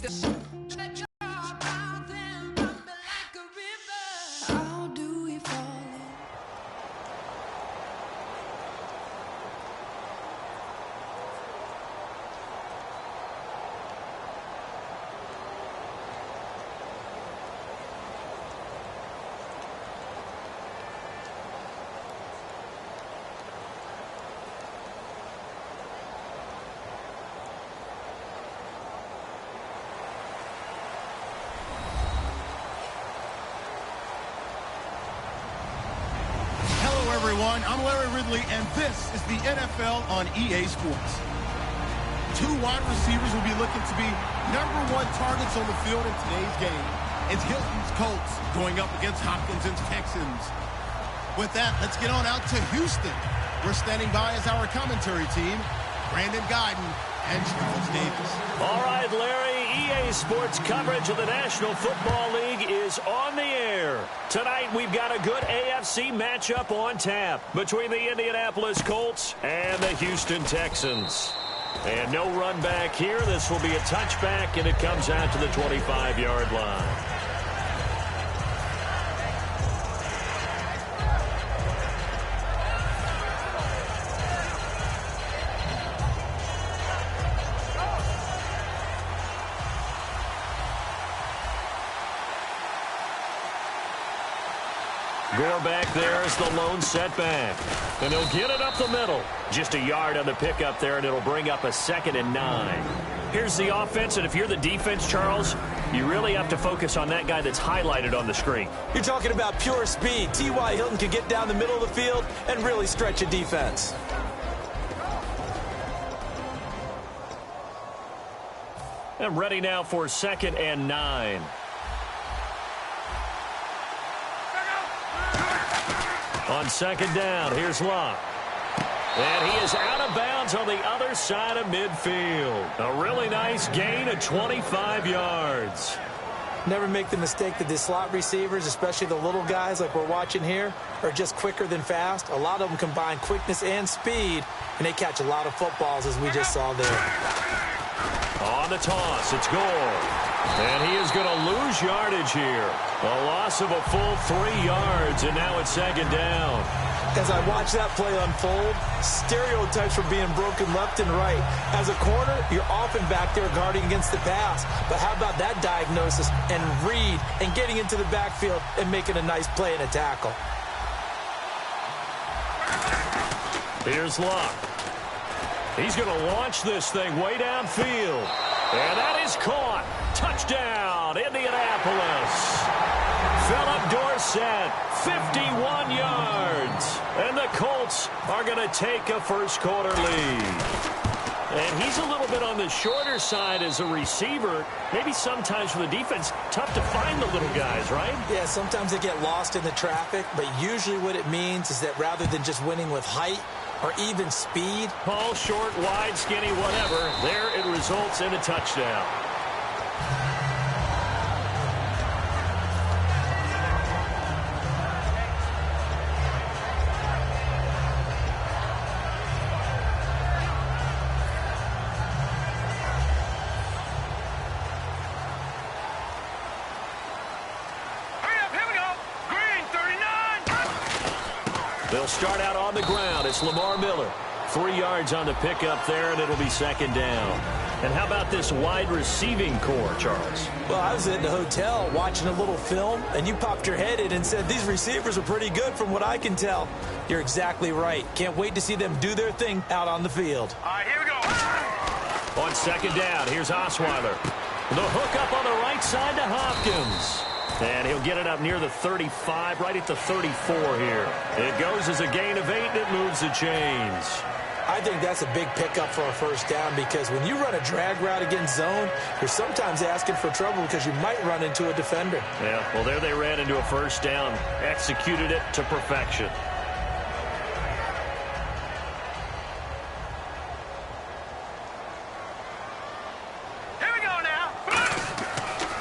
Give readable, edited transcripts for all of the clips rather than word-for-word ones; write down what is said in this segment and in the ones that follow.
How do we fall in? Everyone, I'm Larry Ridley, and this is the NFL on EA Sports. Two wide receivers will be looking to be #1 targets on the field in today's game. It's Hilton's Colts going up against Hopkinson's Texans. With that, let's get on out to Houston. We're standing by as our commentary team, Brandon Guyton and Charles Davis. All right, Larry, EA Sports coverage of the National Football League is on the air. Tonight, we've got a good AFC matchup on tap between the Indianapolis Colts and the Houston Texans. And no run back here. This will be a touchback, and it comes out to the 25-yard line. Gore back there is the lone setback. And he'll get it up the middle. Just a yard on the pickup there, and it'll bring up a 2nd and 9. Here's the offense, and if you're the defense, Charles, you really have to focus on that guy that's highlighted on the screen. You're talking about pure speed. T.Y. Hilton can get down the middle of the field and really stretch a defense. And ready now for 2nd and 9. On 2nd down, here's Locke. And he is out of bounds on the other side of midfield. A really nice gain of 25 yards. Never make the mistake that the slot receivers, especially the little guys like we're watching here, are just quicker than fast. A lot of them combine quickness and speed, and they catch a lot of footballs, as we just saw there. On the toss, it's Gore. And he is going to lose yardage here. A loss of a full 3 yards, and now it's 2nd down. As I watch that play unfold, stereotypes are being broken left and right. As a corner, you're often back there guarding against the pass. But how about that diagnosis and read and getting into the backfield and making a nice play and a tackle? Here's Locke. He's going to launch this thing way downfield. And that is caught. Touchdown, Indianapolis. Philip Dorsett, 51 yards. And the Colts are going to take a first-quarter lead. And he's a little bit on the shorter side as a receiver. Maybe sometimes for the defense, tough to find the little guys, right? Yeah, sometimes they get lost in the traffic, but usually what it means is that rather than just winning with height or even speed. Tall, short, wide, skinny, whatever, there it results in a touchdown. They'll start out on the ground. It's Lamar Miller. 3 yards on the pickup there, and it'll be 2nd down. And how about this wide receiving core, Charles? Well, I was at the hotel watching a little film, and you popped your head in and said, these receivers are pretty good from what I can tell. You're exactly right. Can't wait to see them do their thing out on the field. All right, here we go. On 2nd down, here's Osweiler. The hook up on the right side to Hopkins. And he'll get it up near the 35, right at the 34 here. It goes as a gain of 8, and it moves the chains. I think that's a big pickup for a first down because when you run a drag route against zone, you're sometimes asking for trouble because you might run into a defender. Yeah, well, there they ran into a first down, executed it to perfection.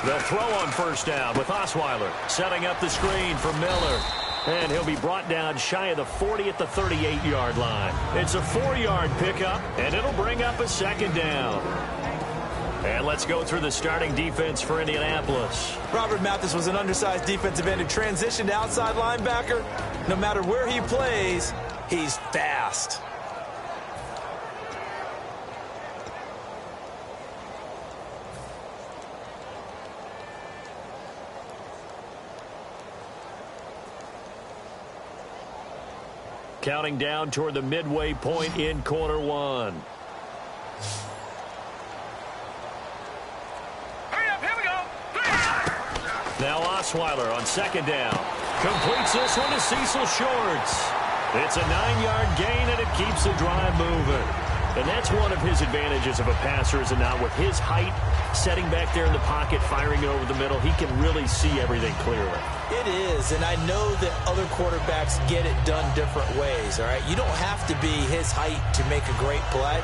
They'll throw on first down with Osweiler setting up the screen for Miller. And he'll be brought down shy of the 40 at the 38-yard line. It's a 4-yard pickup, and it'll bring up a 2nd down. And let's go through the starting defense for Indianapolis. Robert Mathis was an undersized defensive end who transitioned to outside linebacker. No matter where he plays, he's fast. Counting down toward the midway point in quarter one. Now Osweiler on second down. Completes this one to Cecil Shorts. It's a 9-yard gain, and it keeps the drive moving. And that's one of his advantages of a passer, is it not? With his height, setting back there in the pocket, firing it over the middle, he can really see everything clearly. It is, and I know that other quarterbacks get it done different ways, all right? You don't have to be his height to make a great play.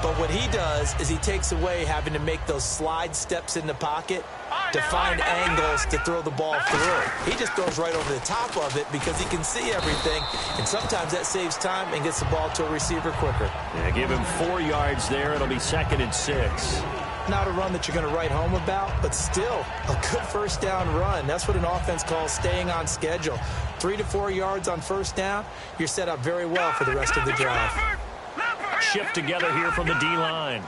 But what he does is he takes away having to make those slide steps in the pocket to find angles to throw the ball through. He just throws right over the top of it because he can see everything, and sometimes that saves time and gets the ball to a receiver quicker. Yeah, give him 4 yards there. It'll be 2nd and 6. Not a run that you're going to write home about, but still a good first down run. That's what an offense calls staying on schedule. 3 to 4 yards on first down, you're set up very well for the rest of the drive. Shift together here from the D-line.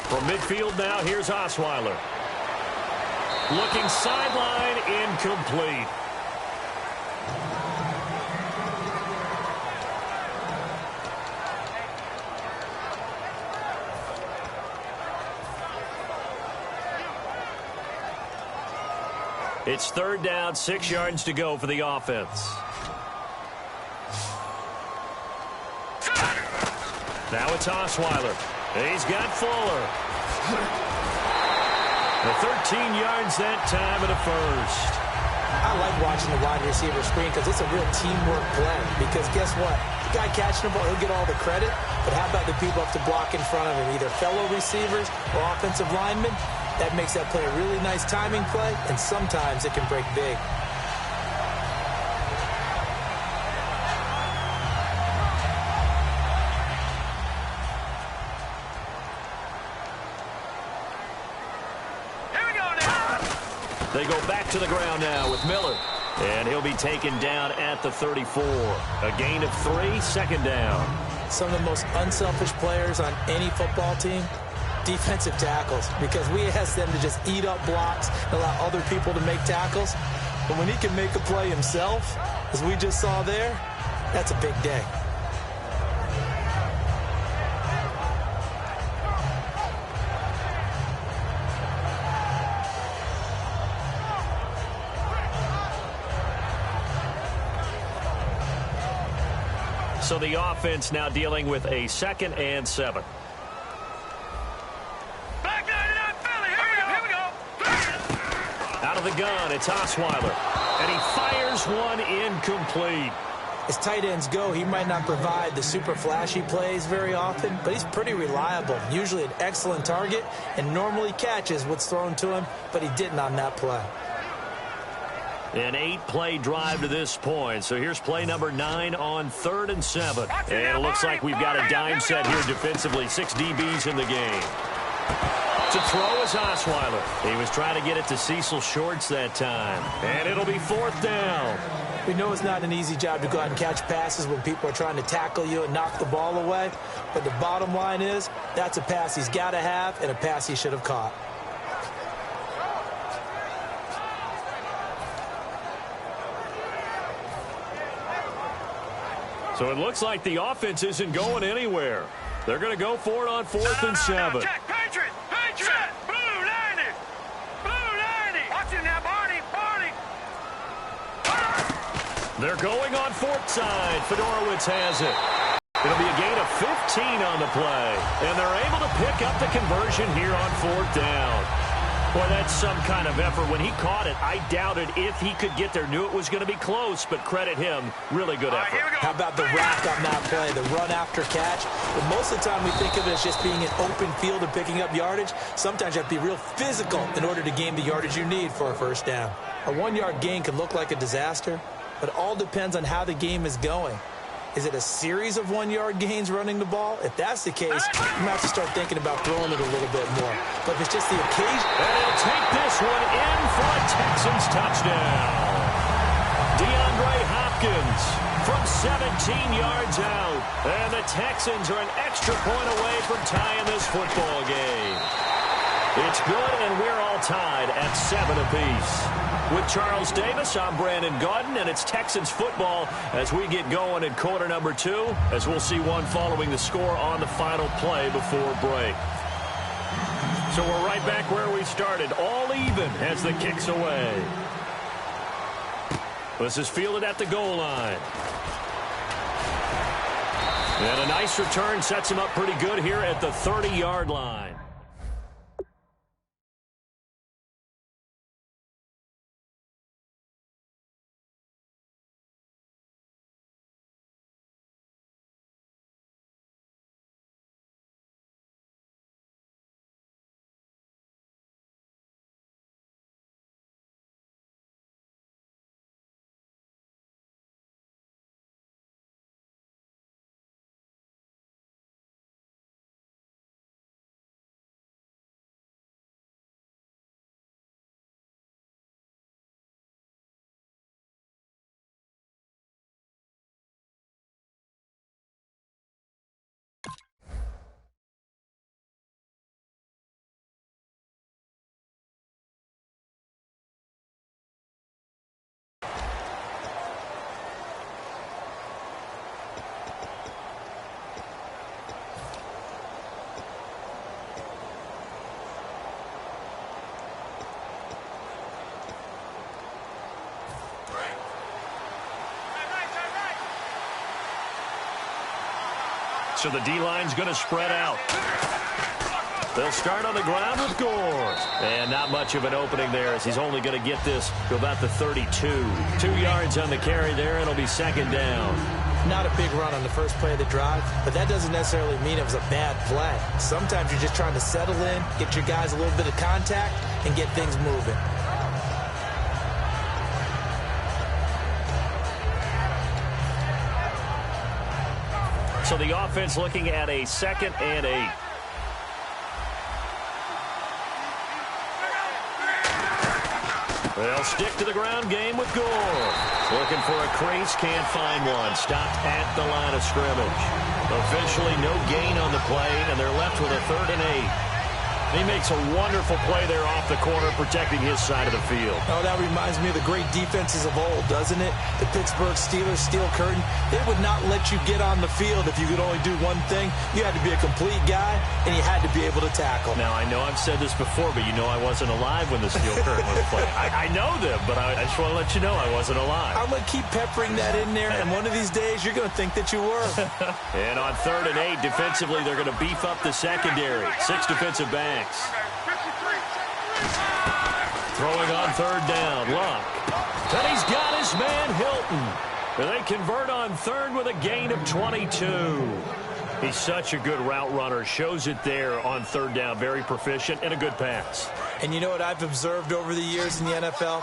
From midfield now, here's Osweiler. Looking sideline, incomplete. It's 3rd down, 6 yards to go for the offense. Now it's Osweiler. He's got Fuller. The 13 yards that time and a first. I like watching the wide receiver screen because it's a real teamwork play. Because guess what? The guy catching the ball, he'll get all the credit. But how about the people up to block in front of him, either fellow receivers or offensive linemen? That makes that play a really nice timing play, and sometimes it can break big. They go back to the ground now with Miller. And he'll be taken down at the 34. A gain of 3, 2nd down. Some of the most unselfish players on any football team, defensive tackles, because we ask them to just eat up blocks and allow other people to make tackles. But when he can make a play himself, as we just saw there, that's a big day. So the offense now dealing with a 2nd and 7. Out of the gun, it's Osweiler. And he fires one incomplete. As tight ends go, he might not provide the super flashy plays very often, but he's pretty reliable. Usually an excellent target, and normally catches what's thrown to him, but he didn't on that play. An 8-play drive to this point. So here's play number 9 on 3rd and 7. And it looks like we've got a dime set here defensively. 6 DBs in the game. To throw is Osweiler. He was trying to get it to Cecil Shorts that time. And it'll be 4th down. We know it's not an easy job to go out and catch passes when people are trying to tackle you and knock the ball away. But the bottom line is, that's a pass he's got to have and a pass he should have caught. So it looks like the offense isn't going anywhere. They're going to go for it on 4th and 7. Check, Patriot! Patriot! Blue 90! Blue 90! Watch it now, Barney! Barney! They're going on 4th side. Fedorowicz has it. It'll be a gain of 15 on the play. And they're able to pick up the conversion here on 4th down. Boy, that's some kind of effort. When he caught it, I doubted if he could get there. Knew it was going to be close, but credit him. Really good effort. How about the rack on that play, the run after catch? But most of the time we think of it as just being an open field and picking up yardage. Sometimes you have to be real physical in order to gain the yardage you need for a first down. A 1-yard gain can look like a disaster, but it all depends on how the game is going. Is it a series of 1-yard gains running the ball? If that's the case, you might have to start thinking about throwing it a little bit more. But if it's just the occasion... And he'll take this one in for a Texans touchdown. DeAndre Hopkins from 17 yards out. And the Texans are an extra point away from tying this football game. It's good, and we're all tied at 7 apiece. With Charles Davis, I'm Brandon Gaudin, and it's Texans football as we get going in quarter number 2, as we'll see one following the score on the final play before break. So we're right back where we started, all even as the kick's away. This is fielded at the goal line. And a nice return sets him up pretty good here at the 30-yard line. So the D-line's going to spread out. They'll start on the ground with Gore. And not much of an opening there as he's only going to get this to about the 32. 2 yards on the carry there, and it'll be second down. Not a big run on the first play of the drive, but that doesn't necessarily mean it was a bad play. Sometimes you're just trying to settle in, get your guys a little bit of contact, and get things moving. So the offense looking at a 2nd and 8. They'll stick to the ground game with Gore. Looking for a crease, can't find one. Stopped at the line of scrimmage. Officially no gain on the play, and they're left with a 3rd and 8. He makes a wonderful play there off the corner, protecting his side of the field. Oh, that reminds me of the great defenses of old, doesn't it? The Pittsburgh Steelers, steel curtain. They would not let you get on the field if you could only do one thing. You had to be a complete guy, and you had to be able to tackle. Now, I know I've said this before, but you know I wasn't alive when the steel curtain was played. I know them, but I just want to let you know I wasn't alive. I'm going to keep peppering that in there, and one of these days you're going to think that you were. And on 3rd and 8, defensively, they're going to beef up the secondary. 6 defensive backs. Throwing on 3rd down, Luck. And he's got his man Hilton. And they convert on 3rd with a gain of 22. He's such a good route runner. Shows it there on 3rd down. Very proficient and a good pass. And you know what I've observed over the years in the NFL?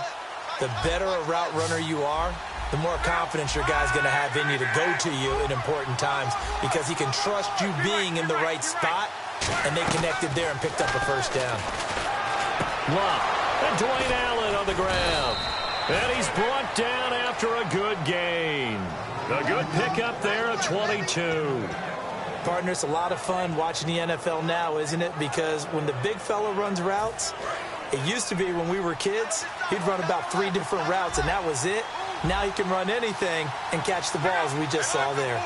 The better a route runner you are, the more confidence your guy's going to have in you to go to you in important times because he can trust you being in the right spot. And they connected there and picked up a 1st down. Luck. And Dwayne Allen on the ground. And he's brought down after a good gain. A good pickup there at 22. Partner, it's a lot of fun watching the NFL now, isn't it? Because when the big fella runs routes, it used to be when we were kids, he'd run about 3 different routes, and that was it. Now he can run anything and catch the balls we just saw there.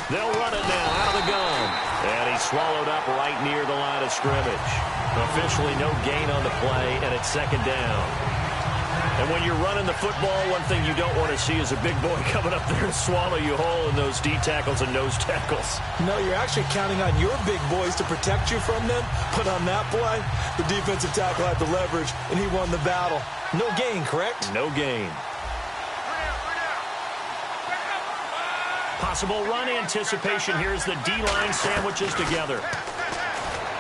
They'll run it now out of the gun. And he's swallowed up right near the line of scrimmage. Officially no gain on the play, and it's 2nd down. And when you're running the football, one thing you don't want to see is a big boy coming up there and swallow you whole in those D tackles and nose tackles. No, you're actually counting on your big boys to protect you from them. But on that play, the defensive tackle had the leverage, and he won the battle. No gain, correct? No gain. Possible run anticipation. Here's the D-line sandwiches together.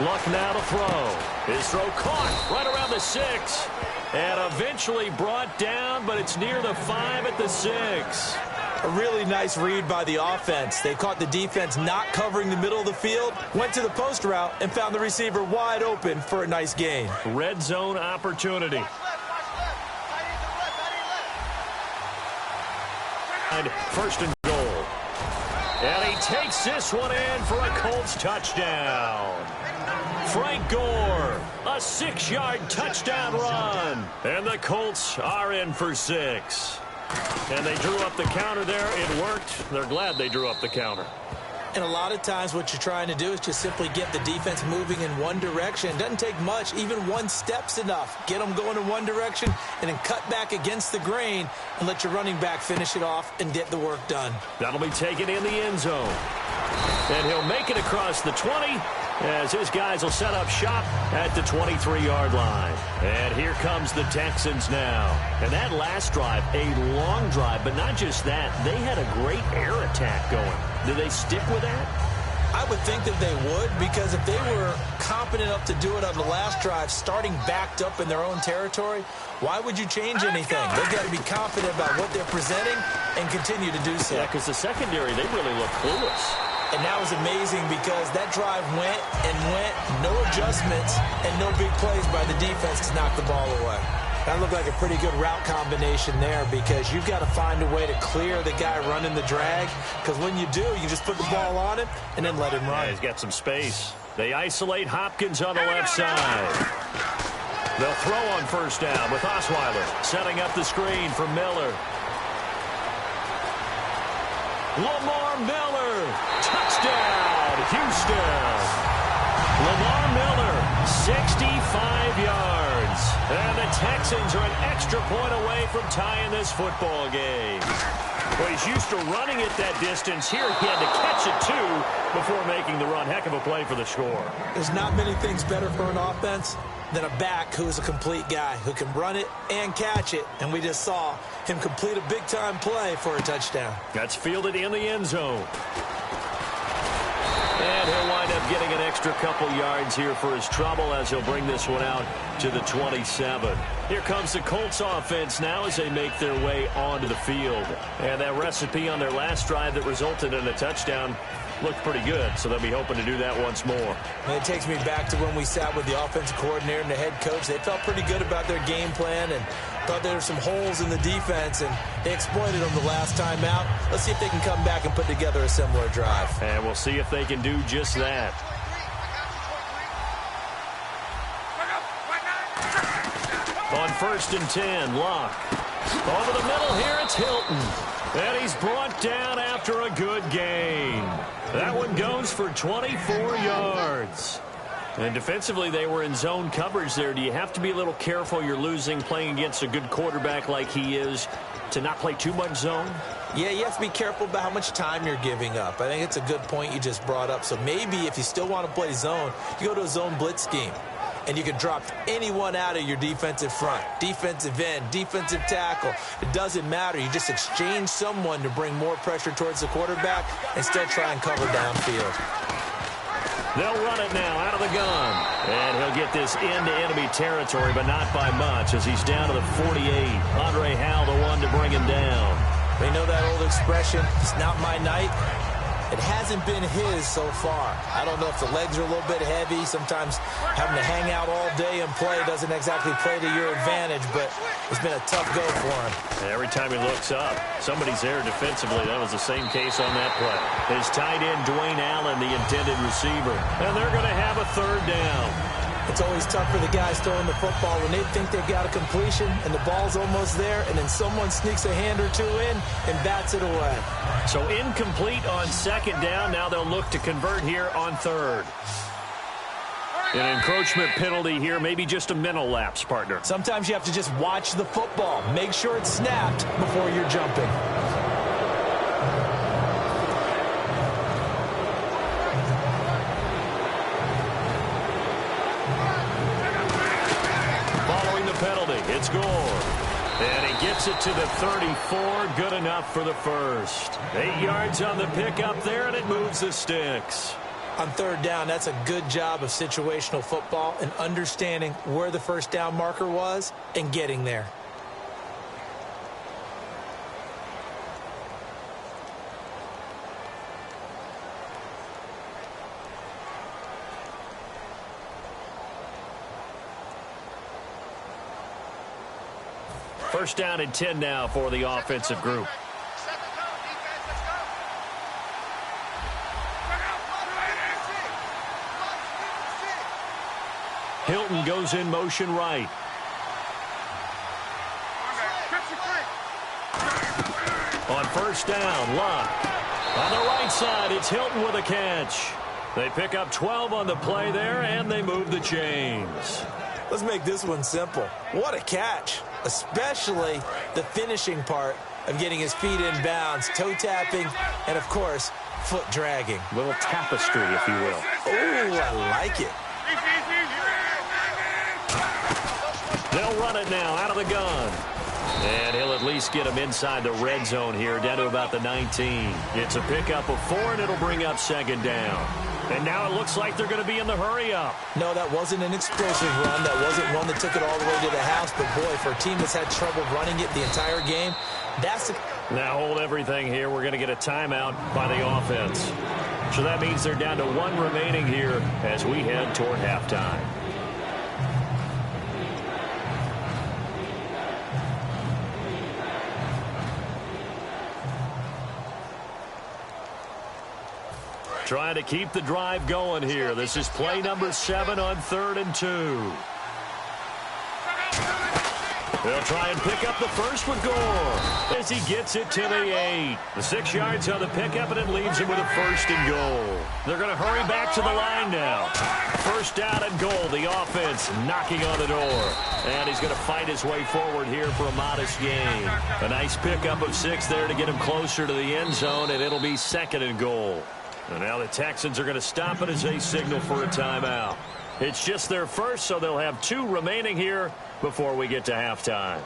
Luck now to throw. His throw caught right around the 6. And eventually brought down, but it's near the 5 at the 6. A really nice read by the offense. They caught the defense not covering the middle of the field, went to the post route, and found the receiver wide open for a nice gain. Red zone opportunity. First and goal. And he takes this one in for a Colts touchdown. Frank Gore, a 6-yard touchdown run. And the Colts are in for 6. And they drew up the counter there. It worked. They're glad they drew up the counter. And a lot of times what you're trying to do is just simply get the defense moving in one direction. It doesn't take much. Even one step's enough. Get them going in one direction and then cut back against the grain and let your running back finish it off and get the work done. That'll be taken in the end zone. And he'll make it across the 20 as his guys will set up shop at the 23-yard line. And here comes the Texans now. And that last drive, a long drive, but not just that. They had a great air attack going. Do they stick with that? I would think that they would, because if they were competent enough to do it on the last drive, starting backed up in their own territory, why would you change anything? They've got to be confident about what they're presenting and continue to do so. Yeah, because the secondary, they really look clueless. And that was amazing because that drive went and went, no adjustments, and no big plays by the defense to knock the ball away. That looked like a pretty good route combination there, because you've got to find a way to clear the guy running the drag, because when you do, you just put the ball on him and then let him run. Yeah, he's got some space. They isolate Hopkins on the left side. They'll throw on first down with Osweiler setting up the screen for Miller. Lamar Miller, touchdown, Houston. Lamar Miller, 65 yards. And the Texans are an extra point away from tying this football game. Well, he's used to running it that distance. Here he had to catch it, too, before making the run. Heck of a play for the score. There's not many things better for an offense than a back who is a complete guy who can run it and catch it. And we just saw him complete a big-time play for a touchdown. That's fielded in the end zone. And he'll wind up getting an extra couple yards here for his trouble as he'll bring this one out to the 27. Here comes the Colts offense now as they make their way onto the field. And that recipe on their last drive that resulted in a touchdown looked pretty good, so they'll be hoping to do that once more. And it takes me back to when we sat with the offensive coordinator and the head coach. They felt pretty good about their game plan and thought there were some holes in the defense, and they exploited them the last time out. Let's see if they can come back and put together a similar drive. And we'll see if they can do just that. On first and 10, Locke. Over the middle here, it's Hilton. And he's brought down after a good gain. That one goes for 24 yards. And defensively, they were in zone coverage there. Do you have to be a little careful? You're losing playing against a good quarterback like he is to not play too much zone? Yeah, you have to be careful about how much time you're giving up. I think it's a good point you just brought up. So maybe if you still want to play zone, you go to a zone blitz scheme. And you can drop anyone out of your defensive front, defensive end, defensive tackle. It doesn't matter. You just exchange someone to bring more pressure towards the quarterback and still try and cover downfield. They'll run it now out of the gun. And he'll get this into enemy territory, but not by much as he's down to the 48. Andre Howell, the one to bring him down. They know that old expression, it's not my night. It hasn't been his so far. I don't know if the legs are a little bit heavy. Sometimes having to hang out all day and play doesn't exactly play to your advantage, but it's been a tough go for him. And every time he looks up, somebody's there defensively. That was the same case on that play. His tight end, Dwayne Allen, the intended receiver. And they're going to have a third down. It's always tough for the guys throwing the football when they think they've got a completion and the ball's almost there, and then someone sneaks a hand or two in and bats it away. So incomplete on second down. Now they'll look to convert here on third. An encroachment penalty here, maybe just a mental lapse, partner. Sometimes you have to just watch the football. Make sure it's snapped before you're jumping. It's Gore. And he gets it to the 34. Good enough for the first. 8 yards on the pickup there, and it moves the sticks. On third down, that's a good job of situational football and understanding where the first down marker was and getting there. First down and 10 now for the offensive group. Hilton goes in motion right. On first down, Luck. On the right side, it's Hilton with a catch. They pick up 12 on the play there, and they move the chains. Let's make this one simple. What a catch, especially the finishing part of getting his feet in bounds, toe tapping, and, of course, foot dragging. Little tapestry, if you will. Oh, I like it. They'll run it now out of the gun. And he'll at least get him inside the red zone here, down to about the 19. It's a pickup of 4, and it'll bring up second down. And now it looks like they're going to be in the hurry-up. No, that wasn't an explosive run. That wasn't one that took it all the way to the house. But, boy, for a team that's had trouble running it the entire game, that's... Now hold everything here. We're going to get a timeout by the offense. So that means they're down to 1 remaining here as we head toward halftime. Trying to keep the drive going here. This is play number 7 on 3rd and 2. They'll try and pick up the first with Gore as he gets it to the 8. The 6 yards on the pickup, and it leaves him with a 1st and goal. They're going to hurry back to the line now. First down and goal. The offense knocking on the door. And he's going to fight his way forward here for a modest gain. A nice pickup of 6 there to get him closer to the end zone, and it'll be 2nd and goal. And now the Texans are going to stop it as they signal for a timeout. It's just their first, so they'll have 2 remaining here before we get to halftime.